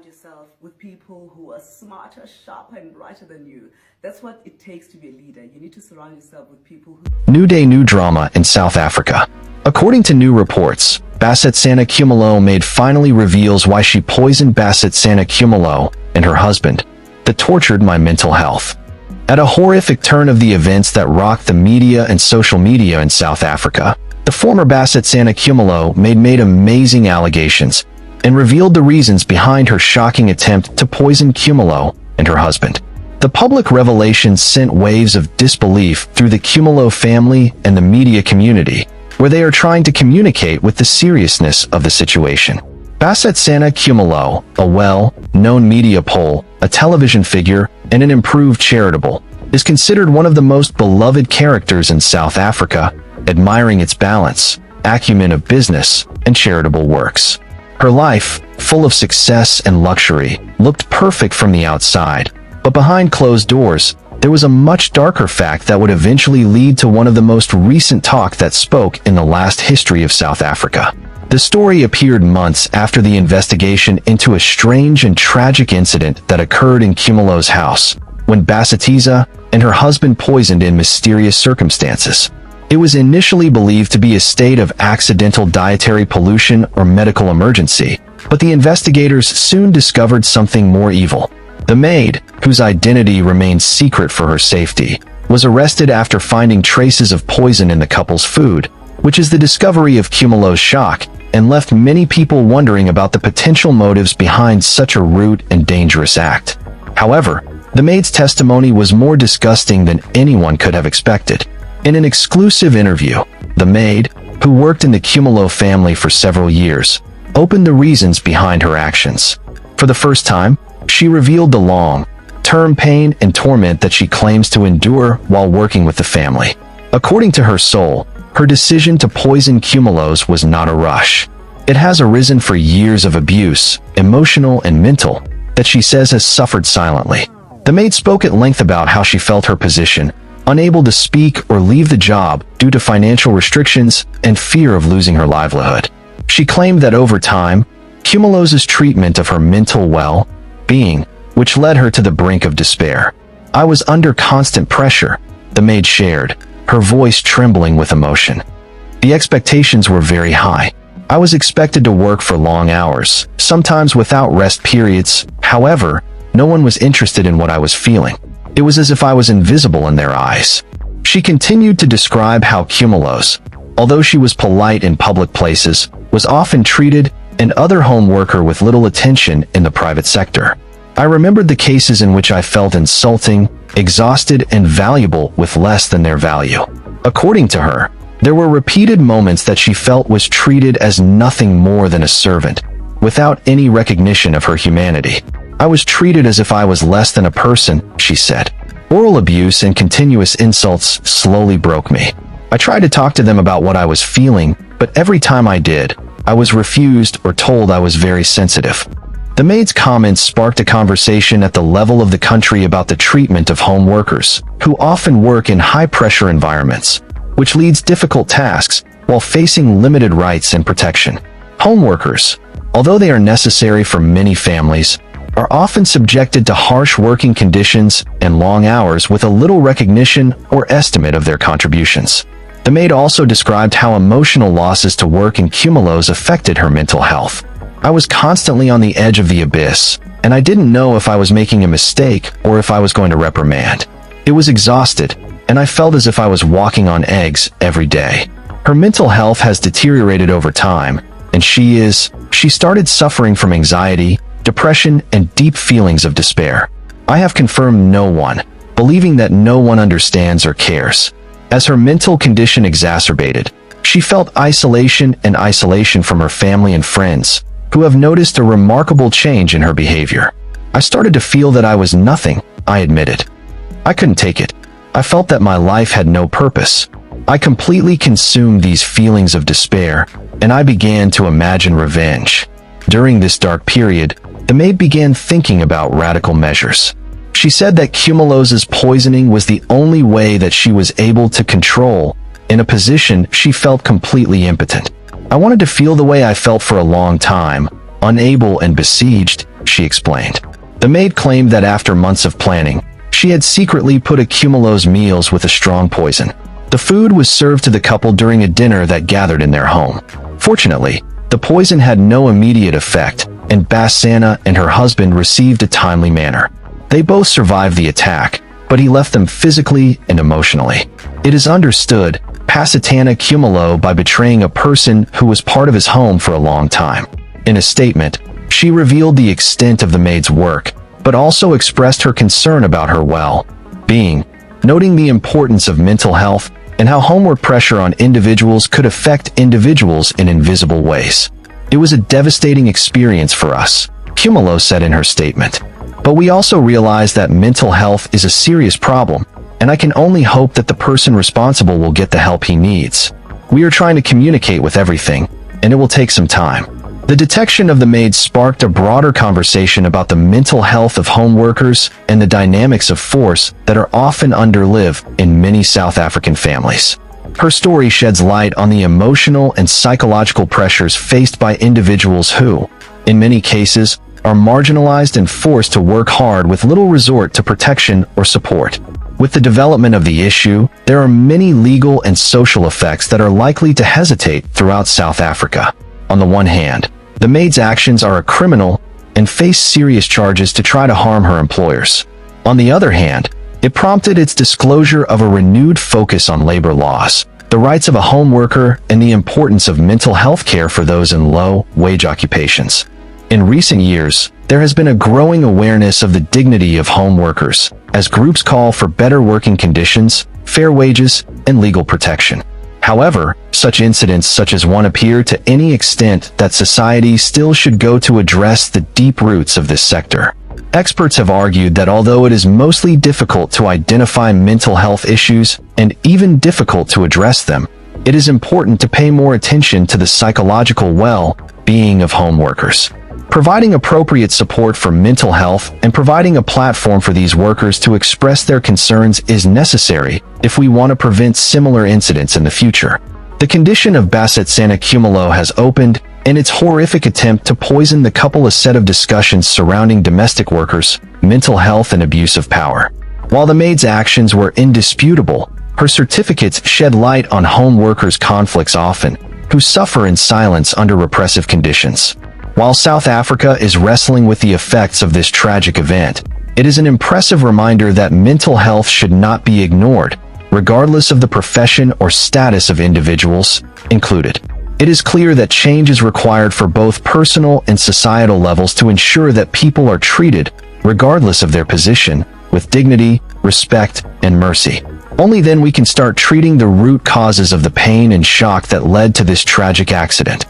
yourself with people who are smarter, sharper, and brighter than you. That's what it takes to be a leader. You need to surround yourself with people who... New day, new drama in South Africa. According to new reports, Basetsana Kumalo Maid finally reveals why she poisoned Basetsana Kumalo and her husband that tortured my mental health. At a horrific turn of the events that rocked the media and social media in South Africa, the former Basetsana Kumalo Maid made amazing allegations and revealed the reasons behind her shocking attempt to poison Kumalo and her husband. The public revelations sent waves of disbelief through the Kumalo family and the media community, where they are trying to communicate with the seriousness of the situation. Basetsana Kumalo, a well-known media pole, a television figure, and an improved charitable, is considered one of the most beloved characters in South Africa, admiring its balance, acumen of business, and charitable works. Her life, full of success and luxury, looked perfect from the outside, but behind closed doors, there was a much darker fact that would eventually lead to one of the most recent talk that spoke in the last history of South Africa. The story appeared months after the investigation into a strange and tragic incident that occurred in Kumalo's house, when Basetiza and her husband poisoned in mysterious circumstances. It was initially believed to be a state of accidental dietary pollution or medical emergency, but the investigators soon discovered something more evil. The maid, whose identity remained secret for her safety, was arrested after finding traces of poison in the couple's food, which is the discovery of Kumalo's shock and left many people wondering about the potential motives behind such a rude and dangerous act. However, the maid's testimony was more disgusting than anyone could have expected. In an exclusive interview, the maid, who worked in the Kumalo family for several years, opened the reasons behind her actions. For the first time, she revealed the long-term pain and torment that she claims to endure while working with the family. According to her soul, her decision to poison Kumalo's was not a rush. It has arisen for years of abuse, emotional and mental, that she says has suffered silently. The maid spoke at length about how she felt her position, unable to speak or leave the job due to financial restrictions and fear of losing her livelihood. She claimed that over time, Kumalo's treatment of her mental well-being, which led her to the brink of despair. "I was under constant pressure," the maid shared, her voice trembling with emotion. "The expectations were very high. I was expected to work for long hours, sometimes without rest periods. However, no one was interested in what I was feeling. It was as if I was invisible in their eyes." She continued to describe how Kumalo's, although she was polite in public places, was often treated and other home worker with little attention in the private sector. "I remembered the cases in which I felt insulting, exhausted, and valuable with less than their value." According to her, there were repeated moments that she felt was treated as nothing more than a servant, without any recognition of her humanity. "I was treated as if I was less than a person," she said. "Oral abuse and continuous insults slowly broke me. I tried to talk to them about what I was feeling, but every time I did, I was refused or told I was very sensitive." The maid's comments sparked a conversation at the level of the country about the treatment of home workers, who often work in high-pressure environments, which leads difficult tasks while facing limited rights and protection. Home workers, although they are necessary for many families, are often subjected to harsh working conditions and long hours with a little recognition or estimate of their contributions. The maid also described how emotional losses to work in Kumalo's affected her mental health. "I was constantly on the edge of the abyss, and I didn't know if I was making a mistake or if I was going to reprimand. It was exhausted, and I felt as if I was walking on eggs every day." Her mental health has deteriorated over time, and she started suffering from anxiety, depression, and deep feelings of despair. "I have confirmed no one, believing that no one understands or cares." As her mental condition exacerbated, she felt isolation from her family and friends, who have noticed a remarkable change in her behavior. "I started to feel that I was nothing," I admitted. "I couldn't take it. I felt that my life had no purpose. I completely consumed these feelings of despair, and I began to imagine revenge." During this dark period, the maid began thinking about radical measures. She said that Kumalo's poisoning was the only way that she was able to control, in a position she felt completely impotent. "I wanted to feel the way I felt for a long time, unable and besieged," she explained. The maid claimed that after months of planning, she had secretly put Kumalo's meals with a strong poison. The food was served to the couple during a dinner that gathered in their home. Fortunately, the poison had no immediate effect, and Basana and her husband received a timely manner. They both survived the attack, but he left them physically and emotionally. It is understood Pasatana Kumalo by betraying a person who was part of his home for a long time. In a statement, she revealed the extent of the maid's work, but also expressed her concern about her well-being, noting the importance of mental health and how homeward pressure on individuals could affect individuals in invisible ways. It was a devastating experience for us, Kumalo said in her statement. But we also realize that mental health is a serious problem, and I can only hope that the person responsible will get the help he needs. We are trying to communicate with everything, and it will take some time. The detection of the maid sparked a broader conversation about the mental health of home workers and the dynamics of force that are often underlive in many South African families. Her story sheds light on the emotional and psychological pressures faced by individuals who, in many cases, are marginalized and forced to work hard with little resort to protection or support. With the development of the issue, there are many legal and social effects that are likely to hesitate throughout South Africa. On the one hand, the maid's actions are criminal and face serious charges to try to harm her employers. On the other hand, it prompted its disclosure of a renewed focus on labor laws, the rights of a home worker, and the importance of mental health care for those in low-wage occupations. In recent years, there has been a growing awareness of the dignity of home workers, as groups call for better working conditions, fair wages, and legal protection. However, such incidents such as one appear to any extent that society still should go to address the deep roots of this sector. Experts have argued that although it is mostly difficult to identify mental health issues and even difficult to address them, it is important to pay more attention to the psychological well-being of home workers. Providing appropriate support for mental health and providing a platform for these workers to express their concerns is necessary if we want to prevent similar incidents in the future. The condition of Basetsana Kumalo has opened, and its horrific attempt to poison the couple a set of discussions surrounding domestic workers, mental health, and abuse of power. While the maid's actions were indisputable, her certificates shed light on home workers' conflicts who suffer in silence under repressive conditions. While South Africa is wrestling with the effects of this tragic event, it is an impressive reminder that mental health should not be ignored, regardless of the profession or status of individuals included. It is clear that change is required for both personal and societal levels to ensure that people are treated, regardless of their position, with dignity, respect, and mercy. Only then we can start treating the root causes of the pain and shock that led to this tragic accident.